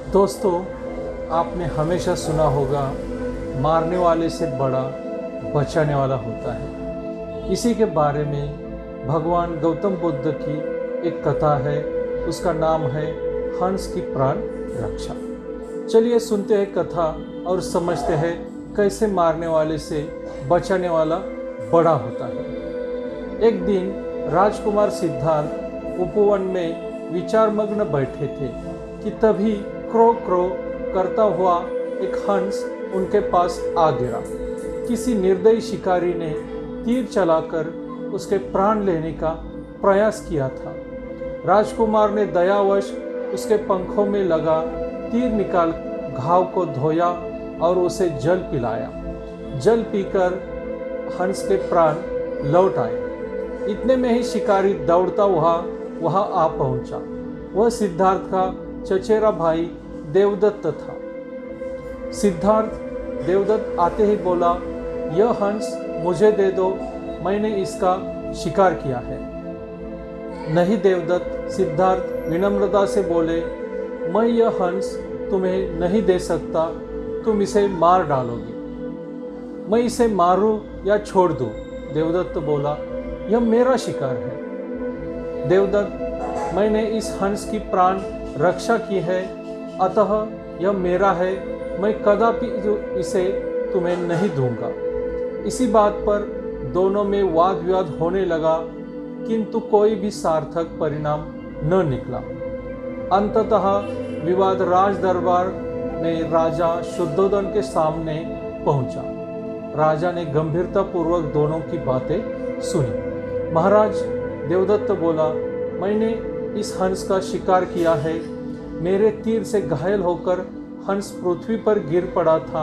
दोस्तों, आपने हमेशा सुना होगा मारने वाले से बड़ा बचाने वाला होता है। इसी के बारे में भगवान गौतम बुद्ध की एक कथा है। उसका नाम है हंस की प्राण रक्षा। चलिए सुनते हैं कथा और समझते हैं कैसे मारने वाले से बचाने वाला बड़ा होता है। एक दिन राजकुमार सिद्धार्थ उपवन में विचारमग्न बैठे थे कि तभी क्रो क्रो करता हुआ एक हंस उनके पास आ गिरा। किसी निर्दयी शिकारी ने तीर चलाकर उसके प्राण लेने का प्रयास किया था। राजकुमार ने दयावश उसके पंखों में लगा तीर निकाल घाव को धोया और उसे जल पिलाया। जल पीकर हंस के प्राण लौट आए। इतने में ही शिकारी दौड़ता हुआ वहां आ पहुंचा। वह सिद्धार्थ का चचेरा भाई देवदत्त था। सिद्धार्थ देवदत्त आते ही बोला, यह हंस मुझे दे दो, मैंने इसका शिकार किया है। नहीं देवदत्त, सिद्धार्थ विनम्रता से बोले, मैं यह हंस तुम्हें नहीं दे सकता, तुम इसे मार डालोगे। मैं इसे मारूं या छोड़ दूं? देवदत्त बोला, यह मेरा शिकार है। देवदत्त, मैंने इस हंस की प्राण रक्षा की है, अतः यह मेरा है, मैं कदापि इसे तुम्हें नहीं दूंगा। इसी बात पर दोनों में वाद विवाद होने लगा, किंतु कोई भी सार्थक परिणाम न निकला। अंततः विवाद राज दरबार में राजा शुद्धोधन के सामने पहुंचा। राजा ने गंभीरतापूर्वक दोनों की बातें सुनी। महाराज, देवदत्त बोला, मैंने इस हंस का शिकार किया है। मेरे तीर से घायल होकर हंस पृथ्वी पर गिर पड़ा था,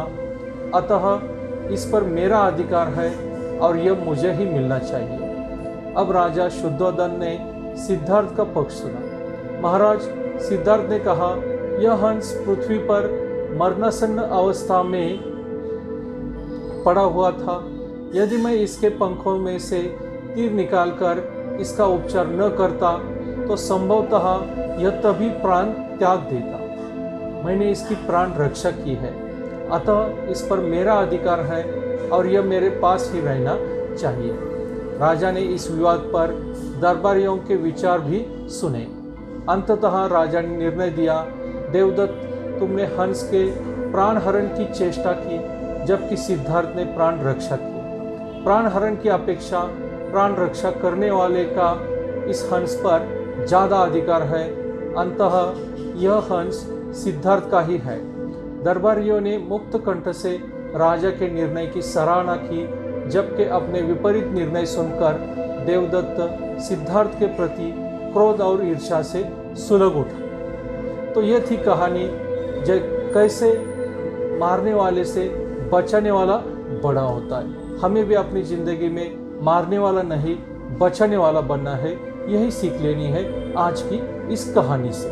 अतः इस पर मेरा अधिकार है और यह मुझे ही मिलना चाहिए। अब राजा शुद्धोधन ने सिद्धार्थ का पक्ष सुना। महाराज, सिद्धार्थ ने कहा, यह हंस पृथ्वी पर मरणासन्न अवस्था में पड़ा हुआ था। यदि मैं इसके पंखों में से तीर निकालकर इसका उपचार न करता तो संभवतः यह तभी प्राण त्याग देता। मैंने इसकी प्राण रक्षा की है, अतः इस पर मेरा अधिकार है और यह मेरे पास ही रहना चाहिए। राजा ने इस विवाद पर दरबारियों के विचार भी सुने। अंततः राजा ने निर्णय दिया, देवदत्त, तुमने हंस के प्राण हरण की चेष्टा की, जबकि सिद्धार्थ ने प्राण रक्षा की। प्राण हरण की अपेक्षा प्राण रक्षा करने वाले का इस हंस पर ज़्यादा अधिकार है। अंततः यह हंस सिद्धार्थ का ही है। दरबारियों ने मुक्त कंठ से राजा के निर्णय की सराहना की, जबकि अपने विपरीत निर्णय सुनकर देवदत्त सिद्धार्थ के प्रति क्रोध और ईर्ष्या से सुलग उठा। तो यह थी कहानी, कैसे मारने वाले से बचाने वाला बड़ा होता है। हमें भी अपनी ज़िंदगी में मारने वाला नहीं, बचाने वाला बनना है। यही सीख लेनी है आज की इस कहानी से।